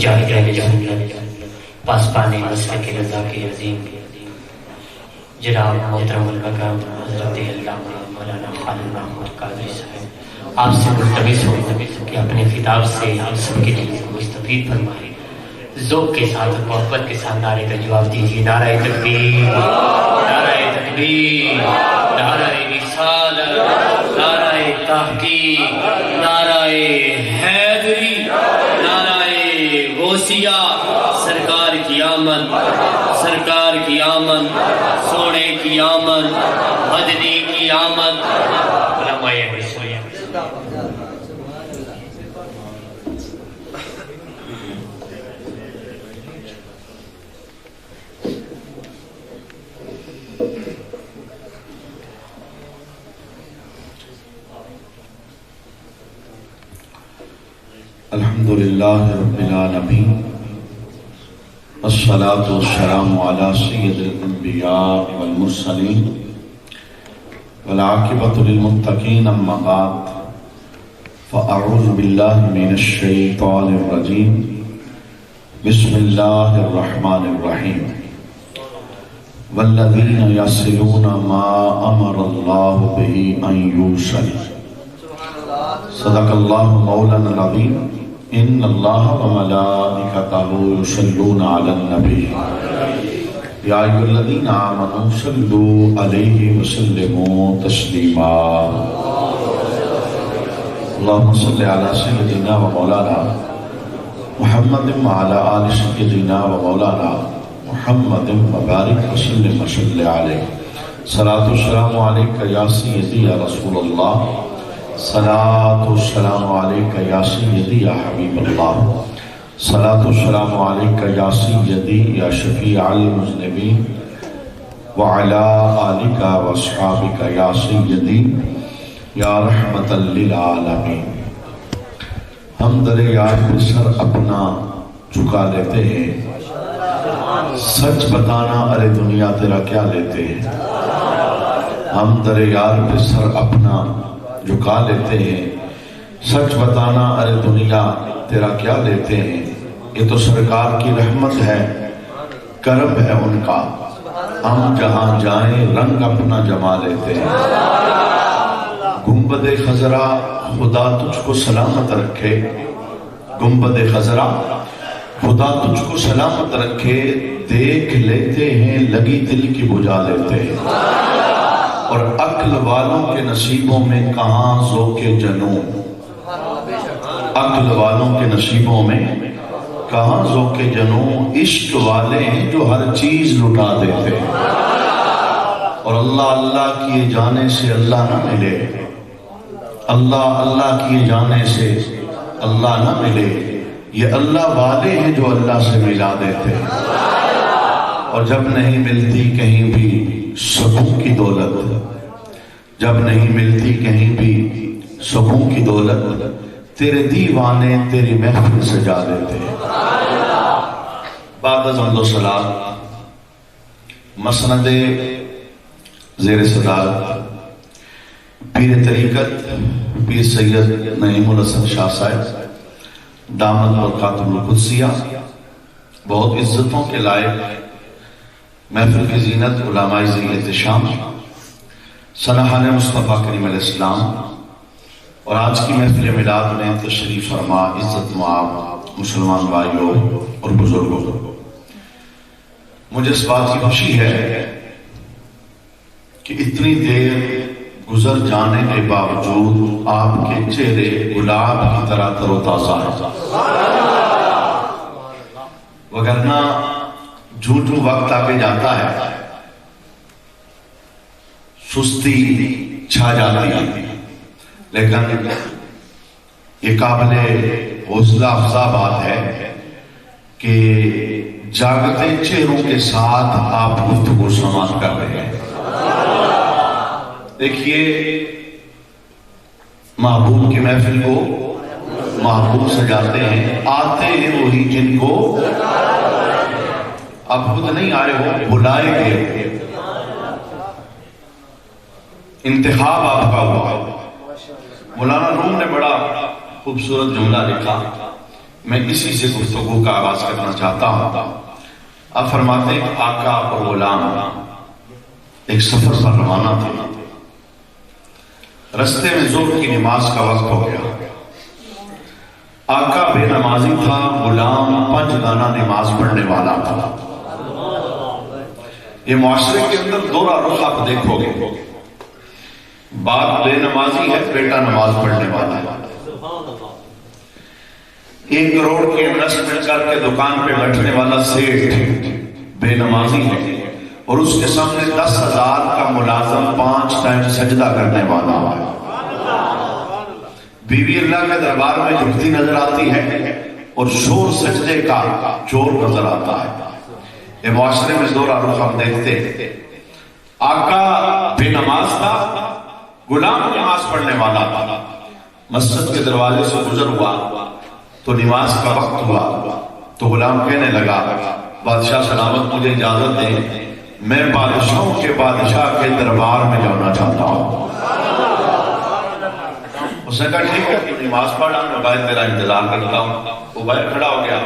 شاہدین سنت پاسبان مسلک رضا کے عظیم جناب محترم المقام حضرت علامہ مولانا خالد محمود قادری صاحب آپ سے ملتمس ہو کہ اپنے خطاب سے ہم سب کے دل کو مستفید فرمائیں. ذوق کے ساتھ اور محبت کے ساتھ نعرے کا جواب دیجیے. نعرہ تکبیر، نعرہ تکبیر، نعرہ رسالت، نعرہ تحقیق، نعرہ حیدری، نعرہ غوثیہ. سرکار کی آمد، سرکار کی آمد، سونے کی آمد، مدنی کی آمد. علماء رسول الحمدللہ رب العالمین، الصلاة والسلام علی سید الانبیاء والمرسلین والعاقبۃ للمتقین. اما بعد فاعوذ باللہ من الشیطان الرجیم. بسم اللہ الرحمن الرحیم. والذین یصلون ما امر اللہ بہ ان یوصل. صدق اللہ مولانا العظیم. ان اللہ وملائکتہ یصلون علی النبی یا ایھا الذین آمنوا صلوا علیہ وسلموا تسلیما. اللہم صل علی سیدنا و مولانا محمد وعلی آل سیدنا و مولانا محمد وبارک وسلم وصلی علیہ. صلاۃ والسلام علیک یا سیدی یا رسول اللہ. صلاۃ والسلام علیک یا سیدی یا حبیب اللہ. صلاۃ والسلام علیک یا سیدی یا شفیع المذنبین وعلی آلک واصحابک یا سیدی یا رحمت للعالمین. ہم در یار پہ سر اپنا جھکا لیتے ہیں، سچ بتانا ارے دنیا تیرا کیا لیتے ہیں. ہم در یار پہ سر اپنا جھکا لیتے ہیں، سچ بتانا ارے دنیا تیرا کیا لیتے ہیں. یہ تو سرکار کی رحمت ہے، کرم ہے ان کا، ہم جہاں جائیں رنگ اپنا جما لیتے ہیں. گنبد خضرا خدا تجھ کو سلامت رکھے. گنبد خضرا خدا تجھ کو سلامت رکھے. دیکھ لیتے ہیں لگی دل کی بجھا لیتے ہیں. اور عقل والوں کے نصیبوں میں کہاں ذوق جنون. عقل والوں کے نصیبوں میں کہاں ذوق جنون. عشق والے ہیں جو ہر چیز لٹا دیتے ہیں. اور اللہ اللہ کیے جانے سے اللہ نہ ملے. اللہ اللہ کیے جانے سے اللہ نہ ملے. یہ اللہ والے ہیں جو اللہ سے ملا دیتے ہیں. اور جب نہیں ملتی کہیں بھی سکون کی دولت، جب نہیں ملتی کہیں بھی سکون کی دولت، تیرے دیوانے تیری محفل سجا دیتے ہیں. بعد از حمد و ثنا مسند زیر صدارت پیر طریقت پیر سید نعیم الحسن شاہ صاحب دامت برکاتہ القدسیہ، بہت عزتوں کے لائق، محفل کی زینت، علماء ذی احتشام، سنہان مصطفیٰ کریم علیہ السلام، اور آج کی محفل میلاد میں تشریف فرما عزت مآب مسلمان بھائیوں اور بزرگوں. مجھے اس بات کی خوشی ہے کہ اتنی دیر گزر جانے کے باوجود آپ کے چہرے گلاب کی طرح تر و تازہ ہیں. وگرنہ جھوٹوں وقت آگے جاتا ہے، سستی چھا جاتی ہے. لیکن یہ قابل حوصلہ افزا بات ہے کہ جاگتے چہروں کے ساتھ آپ گفتگو سماعت کر رہے ہیں. دیکھیے، محبوب کی محفل کو محبوب سجاتے ہیں، آتے ہیں وہی جن کو اب خود نہیں آئے ہو، بلائے گئے. انتخاب آپ کا ہوا. مولانا روم نے بڑا خوبصورت جملہ لکھا میں اسی سے گفتگو کا آغاز کرنا چاہتا ہوں۔ آپ فرماتے ہیں کہ آقا اور غلام ایک سفر پر روانہ تھے، رستے میں ظہر کی نماز کا وقت ہو گیا۔ آقا بے نمازی تھا، غلام 5 گانا نماز پڑھنے والا تھا۔ یہ معاشرے کے اندر دورہ رخ آپ دیکھو گے، باپ بے نمازی ہے، بیٹا نماز پڑھنے والا ہے۔ 1 کروڑ کے انویسٹمنٹ کر کے دکان پہ بیٹھنے والا سیٹھ بے نمازی ہے، اور اس کے سامنے 10,000 کا ملازم 5 ٹائم سجدہ کرنے والا ہے۔ بیوی اللہ کے دربار میں جھکتی نظر آتی ہے اور شور سجدے کا چور نظر آتا ہے۔ یہ معاشرے میں دورہ رخ ہم دیکھتے ہیں۔ آقا بے نماز تھا، غلام نماز پڑھنے والا تھا۔ مسجد کے دروازے سے گزر ہوا تو نماز کا وقت ہوا تو غلام کہنے لگا، بادشاہ سلامت مجھے اجازت دیں، میں بادشاہوں کے بادشاہ کے دربار میں جانا چاہتا ہوں۔ اس نے کہا ٹھیک ہے، نماز پڑھا، میں باہر تیرا انتظار کرتا ہوں۔ وہ باہر کھڑا ہو گیا،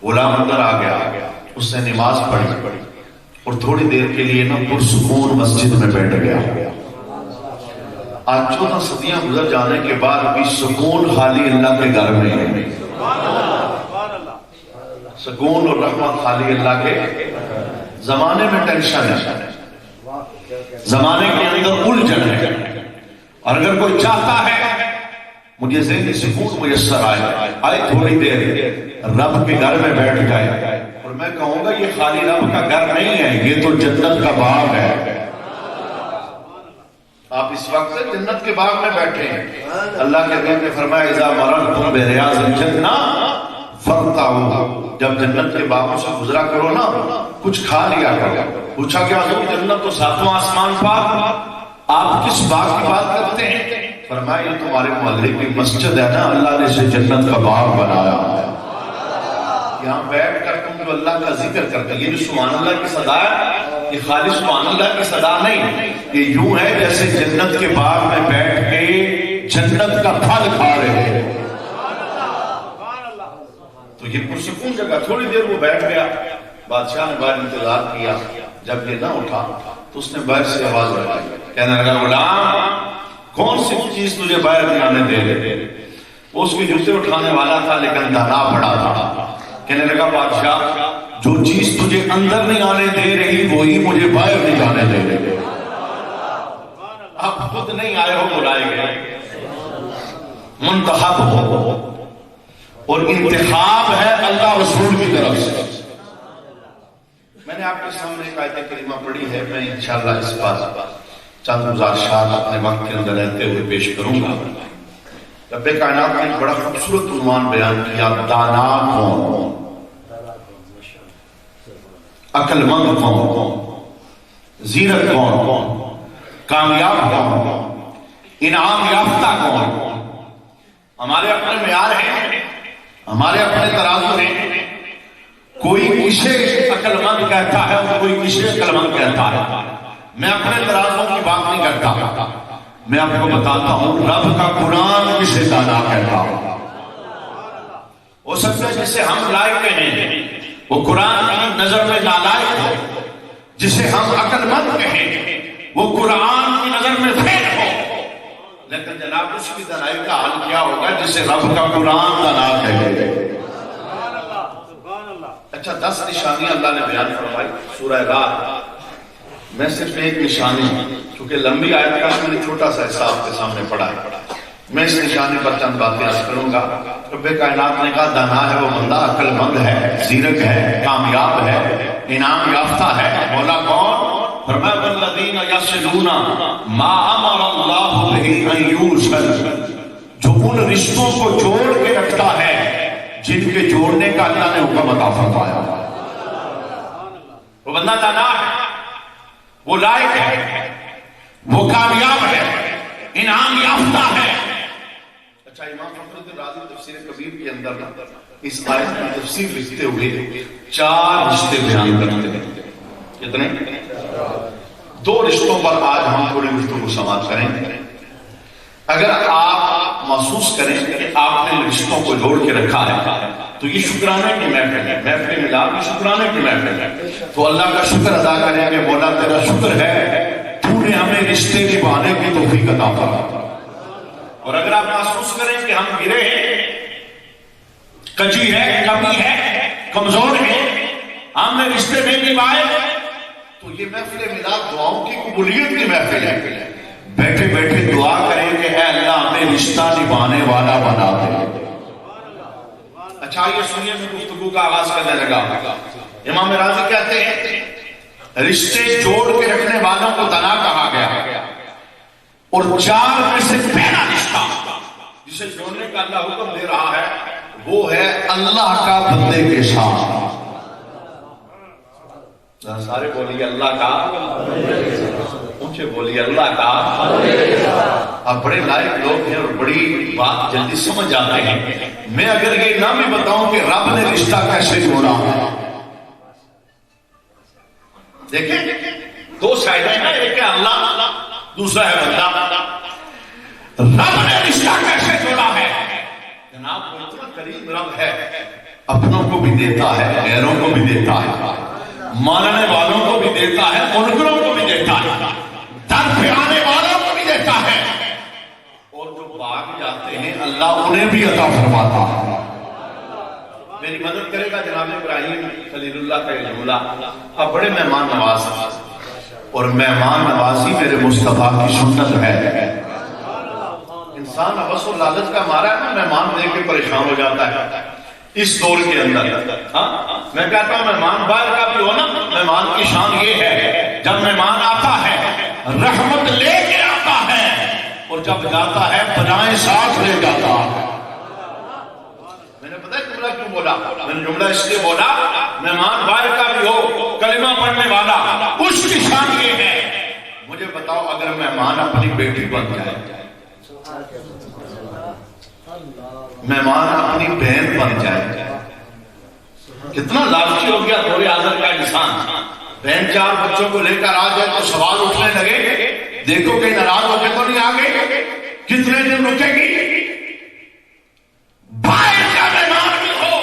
غلام اندر آ گیا، اس نے نماز پڑھی اور تھوڑی دیر کے لیے نا پرسکون مسجد میں بیٹھ گیا۔ آج 14 صدیاں گزر جانے کے بعد بھی سکون خالی اللہ کے گھر میں ہے۔ سکون اور رحمت خالی اللہ کے زمانے میں ٹینشن ہے، زمانے کے اندر الجھن ہے، اور اگر کوئی چاہتا ہے مجھے ذہنی سکون میسر آئے تھوڑی دیر رب کے گھر میں بیٹھ جائے، اور میں کہوں گا یہ خالی رب کا گھر نہیں ہے، یہ تو جنت کا باغ ہے۔ آپ اس وقت جنت کے باغ میں بیٹھے ہیں۔ اللہ کے نبی نے فرمایا اذا مررتم بریاض الجنہ فرتعوا، جب جنت کے باغوں سے گزرا کرو نا کچھ کھا لیا کرو۔ پوچھا کہ حضور جنت تو 7واں آسمان پر، آپ کس باغ کی بات کرتے ہیں؟ فرمایا یہ تمہارے محلے کی مسجد ہے نا، اللہ نے اسے جنت کا باغ بنایا ہے۔ یہاں بیٹھ کر تم جو اللہ کا ذکر کرتے، یہ جو سبحان اللہ کی صدا ہے، یہ خالی سبحان اللہ کی صدا نہیں، یہ یوں ہے جیسے جنت کے باغ میں بیٹھ کے جنت کا پھل کھا رہے ہیں۔ تو یہ پرسکون جگہ، تھوڑی دیر وہ بیٹھ گیا، بادشاہ نے باہر انتظار کیا، جب یہ نہ اٹھا تو اس نے باہر سے آواز لگائی، کہنے لگا غلام کون سی چیز تجھے باہر نہیں آنے دے رہے؟ وہ اس کے جوتے اٹھانے والا تھا لیکن دانا پڑا تھا۔ کہنے لگا بادشاہ جو چیز تجھے اندر نہیں آنے دے رہی وہی مجھے باہر نہیں جانے دے رہے۔ آپ خود نہیں آئے ہو، بلائے گئے، منتخب ہو، اور انتخاب ہے اللہ رسول کی طرف سے۔ میں نے آپ کے سامنے ایک آیت کریمہ پڑھی ہے، میں انشاءاللہ اس پر چند گزارشات اپنے وقت کے اندر رہتے ہوئے پیش کروں گا۔ رب کائنات نے ایک بڑا خوبصورت عنوان بیان کیا، دانا کون، عقل مند کون، زیرت کون، کامیاب کون، انعام یافتہ کون۔ ہمارے اپنے معیار ہیں، ہمارے اپنے ترازو ہیں، کوئی کسے عقل مند کہتا ہے اور کوئی کسے عقل مند کہتا ہے۔ میں اپنے ترازوں کی بات نہیں کرتا، میں آپ کو بتاتا ہوں رب کا قرآن کسے دانا کہتا ہے۔ ہو سکتا ہے جسے ہم لائق کہیں وہ قرآن کی نظر میں نالائق ہو، جسے ہم عقل مند کہیں وہ قرآن کی نظر میں فیل ہو، لیکن جناب اس کی دانائی کا حال کیا ہوگا جسے رب کا قرآن دانا کہے۔ اچھا 10 نشانیاں اللہ نے بیان فرمائی سورہ رات میں، صرف ایک نشانی، چونکہ لمبی آیت کا میں نے چھوٹا سا حصہ آپ کے سامنے پڑھا ہے، میں اس نشانی پر چند باتیں عرض کروں گا۔ رب کائنات نے کہا دانا ہے وہ بندہ، عقل مند ہے، زیرک ہے، کامیاب ہے، انعام یافتہ ہے۔ مولا کون؟ فرمایا والذین یصلون ما امر اللہ بہ ان یوصل، جو ان رشتوں کو جوڑ کے رکھتا ہے جن کے جوڑنے کا اللہ نے حکم عطا فرمایا۔ وہ بندہ دانا ہے، وہ لائق ہے، وہ کامیاب ہے، انعام یافتہ ہے۔ اچھا امام فخر الدین رازی تفسیر کبیر کے اندر اس آیت کی تفسیر لکھتے ہوئے 4 رشتے بیان کرتے ہیں۔ کتنے؟ 2 رشتوں پر آج ہم تھوڑی گفتگو سماعت کریں۔ اگر آپ محسوس کریں کہ آپ نے رشتوں کو جوڑ کے رکھا ہے تو یہ شکرانے کی محفل ہے، محفل ملاد کی شکرانے کی محفل ہے. تو اللہ کا شکر ادا کریں کہ مولا تیرا شکر ہے تو نے ہمیں رشتے نبھانے کی توفیق عطا فرمائی. اور اگر آپ محسوس کریں کہ ہم گرے ہیں، کجی ہے، کمی ہے، کمزور ہے، ہم نے رشتے نہیں نبھائے، تو یہ محفل ملاد دعاؤں کی قبولیت کی محفل ہے. بیٹھے بیٹھے دعا کریں کہ اے اللہ ہمیں رشتہ نبھانے والا بنا دے. اچھا یہ سنیے میں گفتگو کا آغاز کرنے لگا. امام راضی کہتے ہیں رشتے جوڑ کے رکھنے والوں کو دنا کہا گیا، اور 4 میں سے پہلا رشتہ جسے جوڑنے کا اللہ حکم دے رہا ہے وہ ہے اللہ کا بندے کے ساتھ. سارے بولیے اللہ کا، اونچے بولیے اللہ کا. آپ بڑے لائق لوگ ہیں اور بڑی بات جلدی سمجھ جاتے ہیں. میں اگر یہ نہ بھی بتاؤں کہ رب نے رشتہ کیسے جوڑا، دیکھیں 2 سائڈ ہیں، ایک ہے اللہ، دوسرا ہے بندہ. رب نے رشتہ کیسے جوڑا ہے؟ جناب وہ اتنا قریب رب ہے، اپنوں کو بھی دیتا ہے، غیروں کو بھی دیتا ہے، ماننے والوں کو بھی دیتا ہے، منکروں کو بھی دیتا ہے، در پہ آنے والوں کو بھی دیتا ہے، اور جو بھاگ جاتے ہیں اللہ انہیں بھی عطا فرماتا ہے. میری مدد کرے گا جناب ابراہیم خلیل اللہ کا یہ جملہ. اب بڑے مہمان نواز ہیں اور مہمان نوازی میرے مصطفیٰ کی سنت ہے. انسان ابس و لالچ کا مارا ہے، مہمان دیکھ کے پریشان ہو جاتا ہے اس دور کے اندر. میں کہتا ہوں مہمان باہر کا بھی ہونا، مہمان کی شان یہ ہے جب مہمان آتا ہے رحمت لے کے آتا ہے، اور جب جاتا ہے بنائے ساتھ لے جاتا ہے. میں نے پتہ ہے جملہ کیوں بولا؟ میں نے جملہ اس لیے بولا مہمان باہر کا بھی ہو، کلمہ پڑھنے والا، اس کی شان یہ ہے. مجھے بتاؤ اگر مہمان اپنی بیٹی بن جائے، مہمان اپنی بہن بن جائے، کتنا لالچی ہو گیا دور حاضر کا انسان. بہن 4 بچوں کو لے کر آ جائے تو سوال اٹھنے لگے، دیکھو کہ ناراض ہو کے تو نہیں آ گئی، کتنے دن رکے گی. بھائی کا مہمان بھی ہو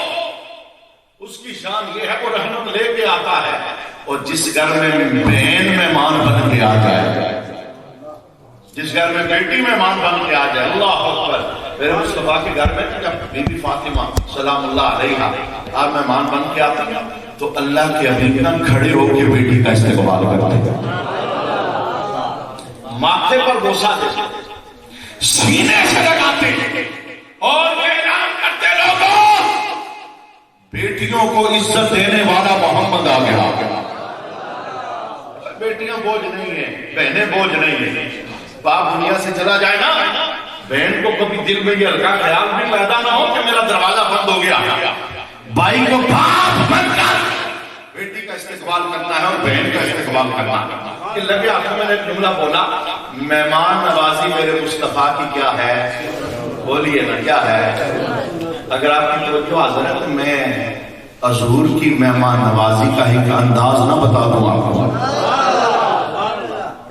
اس کی شان یہ ہے وہ رحمت لے کے آتا ہے. اور جس گھر میں بہن مہمان بن کے آ جائے، جس گھر میں بیٹی مہمان بن کے آ جائے، اللہ اکبر. میرے مصطفیٰ کے گھر میں جب بی بی فاطمہ سلام اللہ علیہا آپ مہمان بن کے آتے ہیں تو اللہ کے حبیب کھڑے ہو کے بیٹی کا استقبال کرتے ہیں، ماتھے پر بوسہ دیتے، سینے سے لگاتے اور اعلان کرتے لوگوں بیٹیوں کو عزت دینے والا محمد آ گیا. بیٹیاں بوجھ نہیں ہیں، بہنیں بوجھ نہیں ہیں. باپ دنیا سے چلا جائے نا، بہن کو کبھی دل میں یہ ہلکا خیال بھی پیدا نہ ہو کہ میرا دروازہ بند ہو گیا. بھائی کو باپ بن کر بیٹی کا استقبال کرنا ہے اور بہن کا استقبال کرنا ہے. کہ لگے آپ کو میں نے ایک جملہ بولا، مہمان نوازی میرے مصطفیٰ کی کیا ہے؟ بولیے نا کیا ہے؟ اگر آپ کی توجہ حاضر ہے تو میں حضور کی مہمان نوازی کا ایک انداز نہ بتا دوں آپ کو.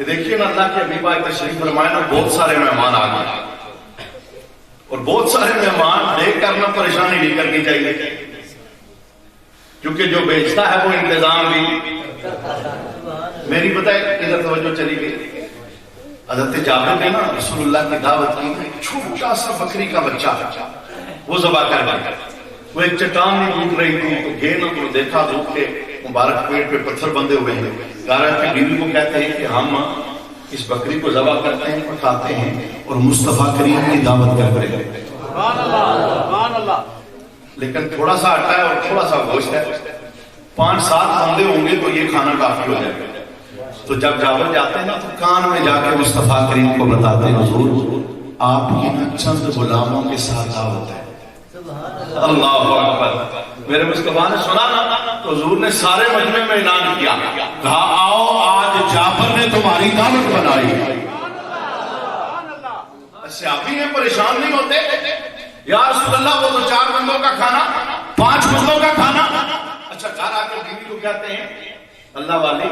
دیکھیے نا اللہ کے حبیب آئے تشریف فرمائے نا، بہت سارے مہمان آ گئے اور بہت سارے مہمان دیکھ کر نہ پریشانی نہیں کرنی چاہیے، کیونکہ جو بیچتا ہے وہ انتظام بھی. میری بتائے ادھر توجہ چلی گئی. حضرت جابر نے نا رسول اللہ کی دعوت کی، ایک چھوٹا سا بکری کا بچہ وہ ذبح کر گیا. وہ ایک چٹان میں ڈوب رہی تھی تو گئے نا تو دیکھا دھوپ کے مبارک پیٹ پہ پتھر بندے ہوئے ہیں. کارا کی بیوی کو کہتے ہیں کہ ہم اس بکری کو ذبح کرتے ہیں، کھاتے ہیں اور مصطفیٰ کریم کی دعوت کرتے ہیں. لیکن تھوڑا سا آٹا ہے اور تھوڑا سا گوشت ہے، 5-7 بندے ہوں گے تو یہ کھانا کافی ہو جائے گا. تو جب جابر جاتے ہیں نا تو کان میں جا کے مصطفیٰ کریم کو بتاتے ہیں حضور آپ کی چند غلاموں کے ساتھ دعوت ہے. اللہ اکبر. میرے مصطفیٰ نے سنا نا تو حضور نے سارے مجمع میں اعلان کیا، کہا آؤ آج جابر نے تمہاری دعوت بنائی. صحابی ہیں پریشان نہیں ہوتے، یا رسول اللہ وہ تو 4 بندوں کا کھانا، 5 بندوں کا کھانا. اچھا گھر آ کے بیوی کو کہتے ہیں اللہ والی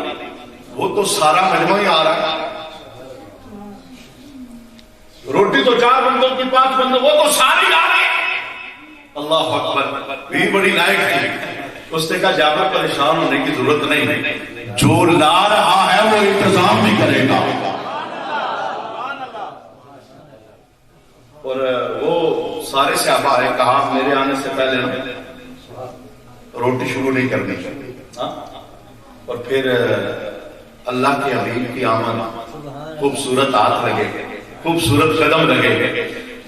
وہ تو سارا مجمع ہی آ رہا ہے، روٹی تو 4 بندوں کی 5 بندوں، وہ تو ساری لا رہے ہیں۔ اللہ اکبر، بھی بڑی لائق تھی۔ اس نے کہا جابر پریشان ہونے کی ضرورت نہیں، جو لا رہا ہے وہ انتظام بھی کرے گا۔ اور وہ سارے صحابہ آئے، کہا میرے آنے سے پہلے روٹی شروع نہیں کرنی، اور پھر اللہ کے حبیب کی آمد، خوبصورت ہاتھ لگے، خوبصورت قدم لگے،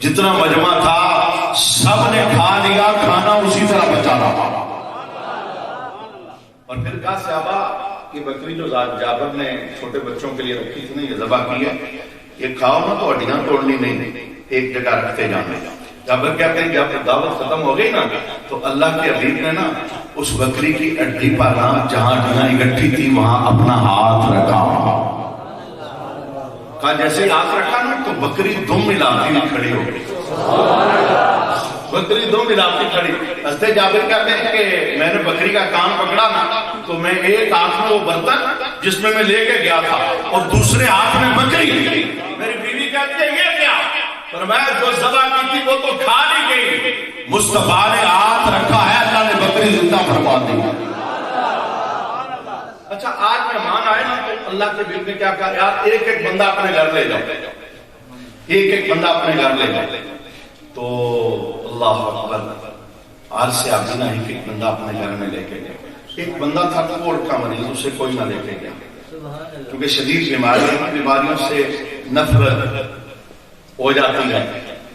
جتنا مجمع تھا سب نے کھا لیا، کھانا اسی طرح بچا رہا۔ اور پھر کہا صحابہ کہ بکری جو جابر نے چھوٹے بچوں کے لیے رکھی تھی نا، یہ ذبح کی ہے، یہ کھاؤ نا تو ہڈیاں توڑنی نہیں، ایک جگہ رکھتے جانے۔ جابر کہتے ہیں جب دعوت ختم ہو گئی نا تو اللہ کے حبیب نے نا اس بکری کی ہڈی پر جہاں ہڈیاں اکٹھی تھی وہاں اپنا ہاتھ رکھا، کہا جیسے ہاتھ رکھا نا تو بکری دم ملاتی ہوئی کھڑی ہو گئی، بکری دم ملاتی کھڑی۔ حضرت جابر کہتے ہیں کہ میں نے بکری کا کان پکڑا نا تو میں ایک ہاتھ میں وہ برتن جس میں لے کے گیا تھا اور دوسرے ہاتھ میں بکری، میری بیوی کہتی ہے یہ کیا؟ فرمایا جو ذبح کی تھی وہ تو کھا لی گئی، مصطفیٰ نے ہاتھ رکھا ہے، اللہ نے بکری زندہ فرما دی۔ اچھا آج مہمان آئے نا تو اللہ کے بیچ میں کیا کہا، یار ایک ایک بندہ اپنے گھر لے جاؤ، ایک ایک بندہ اپنے گھر لے جاؤ۔ تو اللہ اکبر، آج سے آپ نا ایک ایک بندہ اپنے گھر میں لے کے گئے۔ ایک بندہ تھا کوڑ کا مریض، اسے کوئی نہ لے کے گیا، کیونکہ شدید بیماریوں سے نفرت ہو جاتی ہے،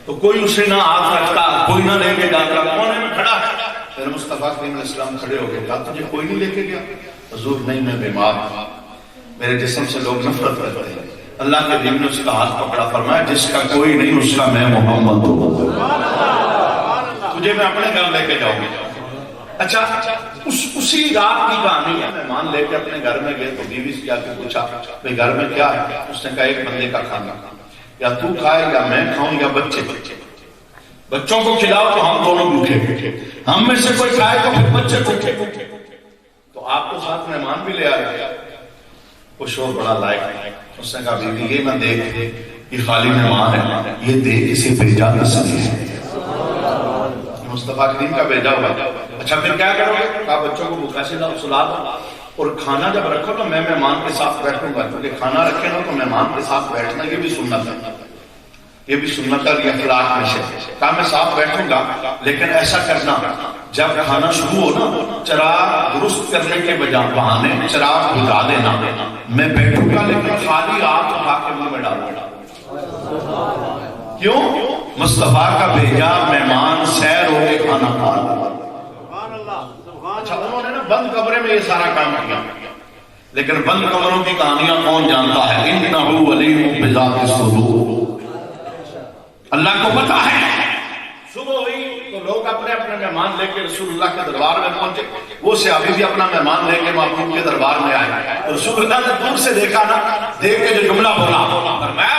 تو کوئی اسے نہ ہاتھ رکھتا، کوئی نہ لے کے جاتا، کونے میں کھڑا ہے۔ پھر مصطفیٰ کریم علیہ السلام کھڑے ہو گئے، کہا تجھے کوئی نہیں لے کے گیا؟ حضور نہیں، میں بیمار ہوں، میرے جسم سے لوگ نفرت کرتے ہیں۔ اللہ کے دین نے اس کا ہاتھ پکڑا، فرمایا جس کا کوئی نہیں اس کا میں محمد ہوں، تجھے میں اپنے گھر لے کے جاؤں گا۔ اچھا اسی رات کی کہانی ہے، مہمان لے کے اپنے گھر میں گئے تو بیوی سے جا کے پوچھا بھائی گھر میں کیا ہے؟ اس نے کہا ایک بندے کا کھانا، یا تو کھائے یا میں کھاؤں یا بچے، بچوں کو کھلاؤ تو ہم دونوں بھوکے، ہم میں سے کوئی کھائے تو پھر بچے بھوکے۔ تو آپ کو ساتھ مہمان بھی لے آئے، وہ شور بڑا لائق ہے۔ اس نے کہا بیوی یہ نہ دیکھ یہ خالی مہمان ہے، یہ دیکھ اسے بھیجا کس نے ہے، مصطفیٰ کریم کا بھیجا ہوا۔ اچھا پھر کیا کرو گے؟ کہا بچوں کو بھوکا سے سلا دو، اور کھانا جب رکھو تو میں مہمان کے ساتھ بیٹھوں گا، کیونکہ کھانا رکھے نا تو مہمان کے ساتھ بیٹھنا یہ بھی سنت ہے، یہ بھی سنت ہے، یہ اخلاق میں سے۔ کہا میں ساتھ بیٹھوں گا لیکن ایسا کرنا جب کھانا شروع ہو نا چراغ درست کرنے کے بہانے چراغ بجھا دینا، میں بیٹھوں گا لیکن خالی ہاتھ اٹھا کے منہ میں ڈالوں گا۔ کیوں؟ مصطفیٰ کا بھیجا مہمان سیر ہو کے کھانا کھا رہا۔ اچھا انہوں نے نا بند کمرے میں یہ سارا کام کیا، لیکن بند کمروں کی کہانیاں کون جانتا ہے؟ انہ علیم بذات الصدور، اللہ کو پتا ہے۔ صبح ہوئی تو لوگ اپنے اپنے مہمان لے کے رسول اللہ کے دربار میں پہنچے، وہ صحابی بھی اپنا مہمان لے کے محبوب کے دربار میں آئے۔ رسول اللہ نے دور سے دیکھا نا، دیکھ کے جو جملہ بولا، فرمایا